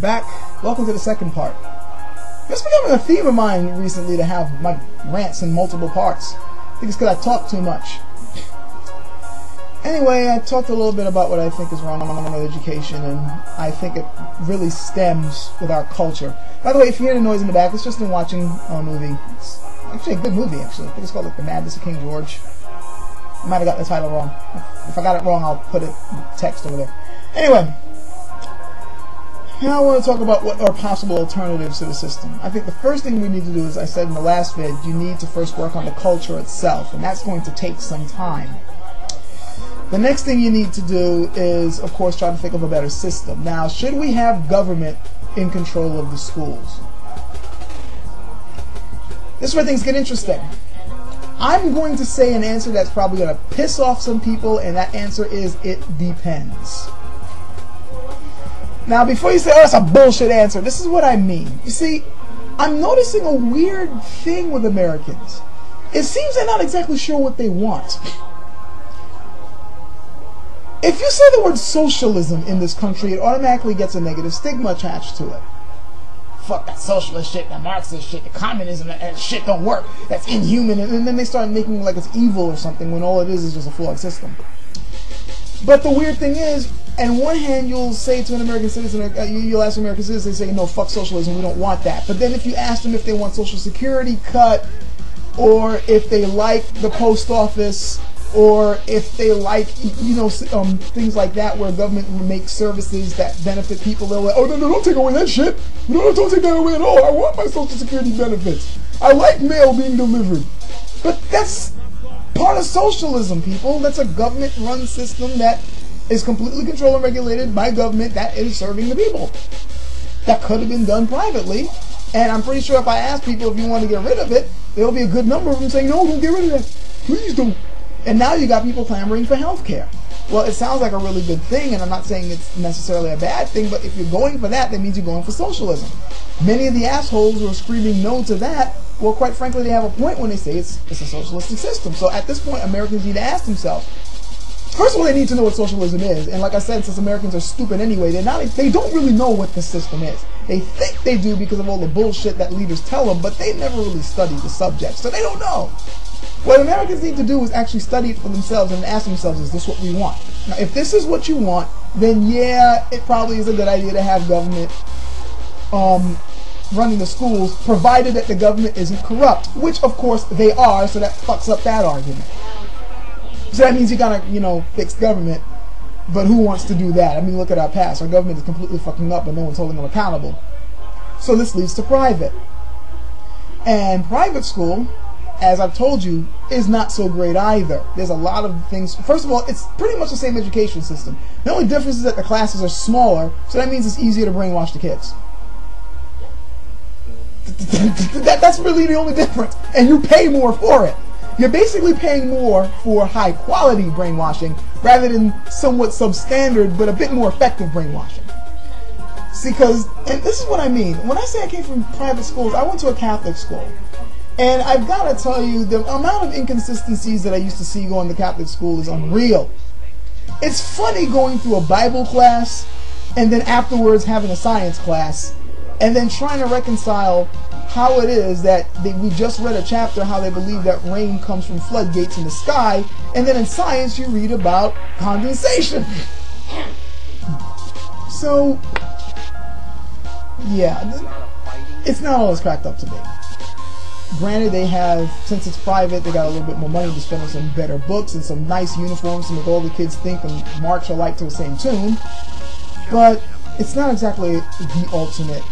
Back. Welcome to the second part. It's becoming a theme of mine recently to have my rants in multiple parts. I think it's because I talk too much. Anyway, I talked a little bit about what I think is wrong with education, and I think it really stems with our culture. By the way, if you hear the noise in the back, it's just been watching a movie. It's actually a good movie, actually. I think it's called like The Madness of King George. I might have got the title wrong. If I got it wrong, I'll put it in text over there. Anyway, now I want to talk about what are possible alternatives to the system. I think the first thing we need to do, as I said in the last vid, you need to first work on the culture itself, and that's going to take some time. The next thing you need to do is, of course, try to think of a better system. Now, should we have government in control of the schools? This is where things get interesting. I'm going to say an answer that's probably going to piss off some people, and that answer is, it depends. Now, before you say, oh, that's a bullshit answer, this is what I mean. You see, I'm noticing a weird thing with Americans. It seems they're not exactly sure what they want. If you say the word socialism in this country, it automatically gets a negative stigma attached to it. Fuck that socialist shit, that Marxist shit, the communism, that shit don't work, that's inhuman, and then they start making it like it's evil or something when all it is just a flawed system. But the weird thing is, on one hand, you'll say to an American citizen, you'll ask an American citizen, they say, no, fuck socialism, we don't want that. But then if you ask them if they want Social Security cut, or if they like the post office, or if they like, you know, things like that where government makes services that benefit people, they're like, oh, no, don't take away that shit. No, don't take that away at all. I want my Social Security benefits. I like mail being delivered. But that's part of socialism, people. That's a government-run system that is completely controlled and regulated by government that is serving the people. That could have been done privately, and I'm pretty sure if I ask people if you want to get rid of it, there'll be a good number of them saying, no, don't get rid of that. Please don't. And now you got people clamoring for health care. Well, it sounds like a really good thing, and I'm not saying it's necessarily a bad thing, but if you're going for that, that means you're going for socialism. Many of the assholes who are screaming no to that, well, quite frankly, they have a point when they say it's a socialistic system. So at this point, Americans need to ask themselves, first of all, they need to know what socialism is. And like I said, since Americans are stupid anyway, they don't really know what the system is. They think they do because of all the bullshit that leaders tell them, but they never really studied the subject, so they don't know. What Americans need to do is actually study it for themselves and ask themselves, is this what we want? Now, if this is what you want, then yeah, it probably is a good idea to have government running the schools, provided that the government isn't corrupt, which of course they are, so that fucks up that argument. So that means you gotta, you know, fix government, but who wants to do that? I mean, look at our past. Our government is completely fucking up, but no one's holding them accountable. So this leads to private. And private school, as I've told you, is not so great either. There's a lot of things. First of all, it's pretty much the same education system. The only difference is that the classes are smaller, so that means it's easier to brainwash the kids. That's really the only difference. And you pay more for it. You're basically paying more for high quality brainwashing rather than somewhat substandard but a bit more effective brainwashing. See, because, and this is what I mean. When I say I came from private schools, I went to a Catholic school. And I've got to tell you, the amount of inconsistencies that I used to see going to Catholic school is unreal. It's funny going through a Bible class and then afterwards having a science class and then trying to reconcile how it is that we just read a chapter how they believe that rain comes from floodgates in the sky, and then in science you read about condensation. So, yeah, it's not all it's cracked up to be. Granted, they have, since it's private, they got a little bit more money to spend on some better books and some nice uniforms to make all the kids think and march alike to the same tune. But it's not exactly the ultimate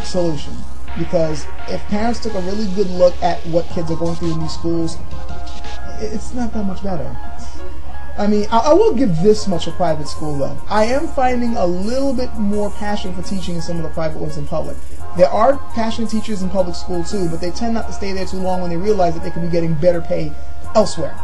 solution. Because if parents took a really good look at what kids are going through in these schools, it's not that much better. I mean, I will give this much a private school, though. I am finding a little bit more passion for teaching in some of the private ones in public. There are passionate teachers in public school too, but they tend not to stay there too long when they realize that they could be getting better pay elsewhere.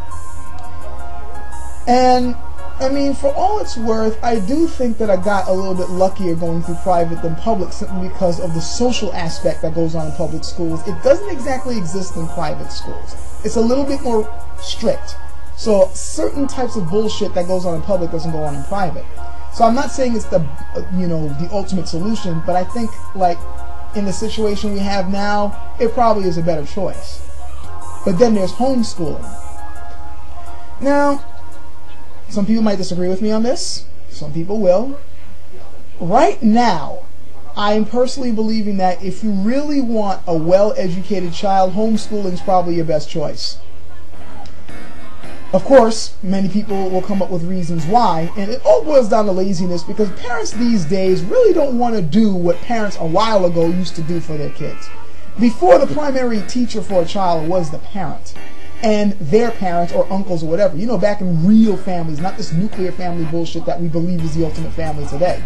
And, I mean, for all it's worth, I do think that I got a little bit luckier going through private than public simply because of the social aspect that goes on in public schools. It doesn't exactly exist in private schools. It's a little bit more strict. So certain types of bullshit that goes on in public doesn't go on in private. So I'm not saying it's the the ultimate solution, but I think like in the situation we have now, it probably is a better choice. But then there's homeschooling. Now, some people might disagree with me on this. Some people will. Right now, I am personally believing that if you really want a well-educated child, homeschooling is probably your best choice. Of course, many people will come up with reasons why, and it all boils down to laziness, because parents these days really don't want to do what parents a while ago used to do for their kids. Before, the primary teacher for a child was the parent and their parents or uncles or whatever. You know, back in real families, not this nuclear family bullshit that we believe is the ultimate family today.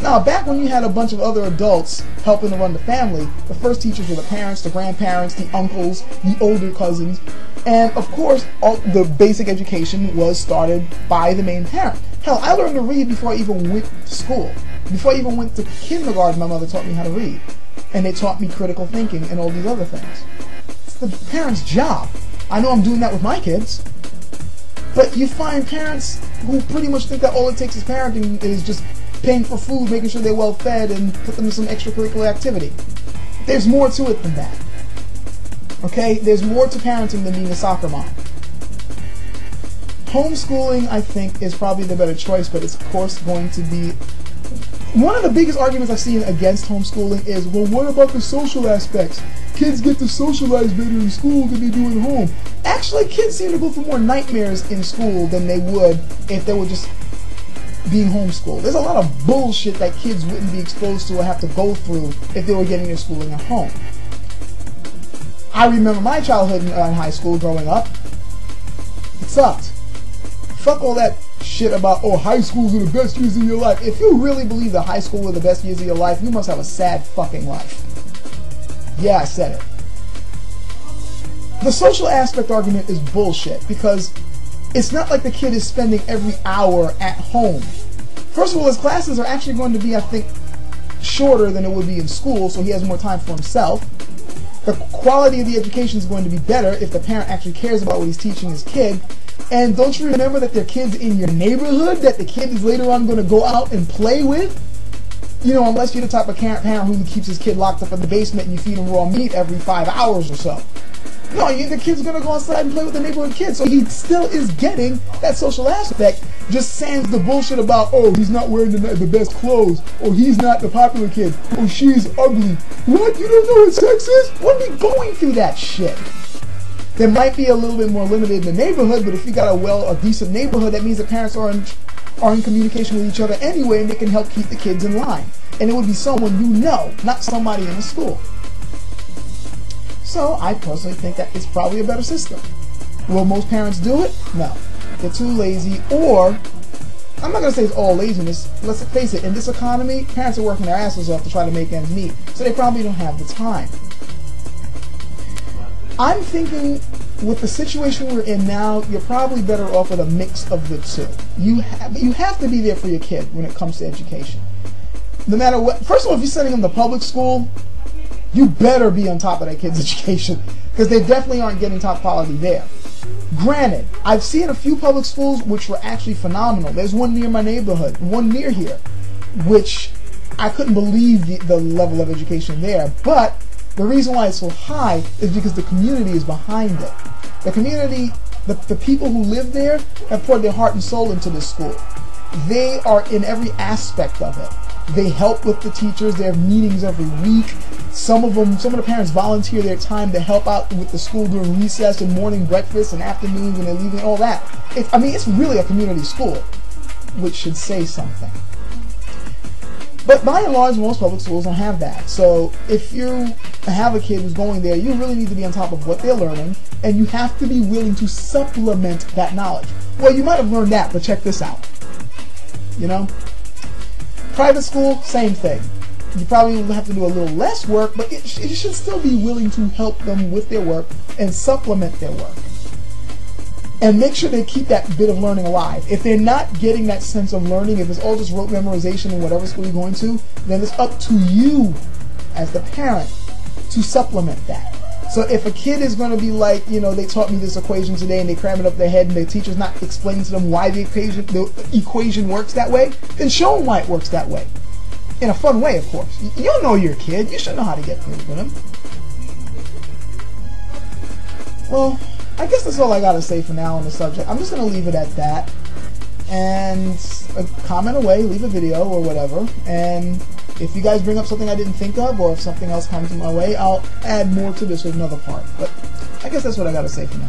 Now, back when you had a bunch of other adults helping to run the family, the first teachers were the parents, the grandparents, the uncles, the older cousins, and of course, all the basic education was started by the main parent. Hell, I learned to read before I even went to school. Before I even went to kindergarten, my mother taught me how to read. And they taught me critical thinking and all these other things. It's the parent's job. I know I'm doing that with my kids. But you find parents who pretty much think that all it takes is parenting is just paying for food, making sure they're well fed, and put them in some extracurricular activity. There's more to it than that. Okay? There's more to parenting than being a soccer mom. Homeschooling, I think, is probably the better choice, but it's of course going to be... One of the biggest arguments I've seen against homeschooling is, well, what about the social aspects? Kids get to socialize better in school than they do at home. Actually, kids seem to go through more nightmares in school than they would if they were just being homeschooled. There's a lot of bullshit that kids wouldn't be exposed to or have to go through if they were getting their schooling at home. I remember my childhood in high school growing up. It sucked. Fuck all that shit about, oh, high schools are the best years of your life. If you really believe that high school were the best years of your life, you must have a sad fucking life. Yeah, I said it. The social aspect argument is bullshit, because it's not like the kid is spending every hour at home. First of all, his classes are actually going to be, I think, shorter than it would be in school, so he has more time for himself. The quality of the education is going to be better if the parent actually cares about what he's teaching his kid. And don't you remember that there are kids in your neighborhood that the kid is later on going to go out and play with? You know, unless you're the type of parent who keeps his kid locked up in the basement and you feed him raw meat every 5 hours or so. No, the kid's going to go outside and play with the neighborhood kids. So he still is getting that social aspect. Just sans the bullshit about, oh, he's not wearing the best clothes, or he's not the popular kid, or she's ugly. What? You don't know what sex is? What are we going through that shit? There might be a little bit more limited in the neighborhood, but if you got a decent neighborhood, that means the parents are in communication with each other anyway, and they can help keep the kids in line. And it would be someone you know, not somebody in the school. So I personally think that it's probably a better system. Will most parents do it? No. They're too lazy, or, I'm not going to say it's all laziness. Let's face it, in this economy, parents are working their asses off to try to make ends meet, so they probably don't have the time. I'm thinking, with the situation we're in now, you're probably better off with a mix of the two. You have to be there for your kid when it comes to education. No matter what. First of all, if you're sending them to public school, you better be on top of that kid's education, because they definitely aren't getting top quality there. Granted, I've seen a few public schools which were actually phenomenal. There's one near my neighborhood, one near here, which I couldn't believe the level of education there. But the reason why it's so high is because the community is behind it. The community, the people who live there have poured their heart and soul into this school. They are in every aspect of it. They help with the teachers. They have meetings every week. Some of the parents volunteer their time to help out with the school during recess and morning breakfast and afternoons when they're leaving, all that. It's really a community school, which should say something. But by and large, most public schools don't have that. So if you have a kid who's going there, you really need to be on top of what they're learning, and you have to be willing to supplement that knowledge. Well, you might have learned that, but check this out. You know? Private school, same thing. You probably will have to do a little less work, but you should still be willing to help them with their work and supplement their work. And make sure they keep that bit of learning alive. If they're not getting that sense of learning, if it's all just rote memorization in whatever school you're going to, then it's up to you as the parent to supplement that. So if a kid is going to be like, you know, they taught me this equation today and they cram it up their head and their teacher's not explaining to them why the equation works that way, then show them why it works that way. In a fun way, of course. You don't know you're a kid. You should know how to get through with them. Well, I guess that's all I got to say for now on the subject. I'm just going to leave it at that. And comment away, leave a video or whatever. And if you guys bring up something I didn't think of, or if something else comes my way, I'll add more to this with another part. But I guess that's what I got to say for now.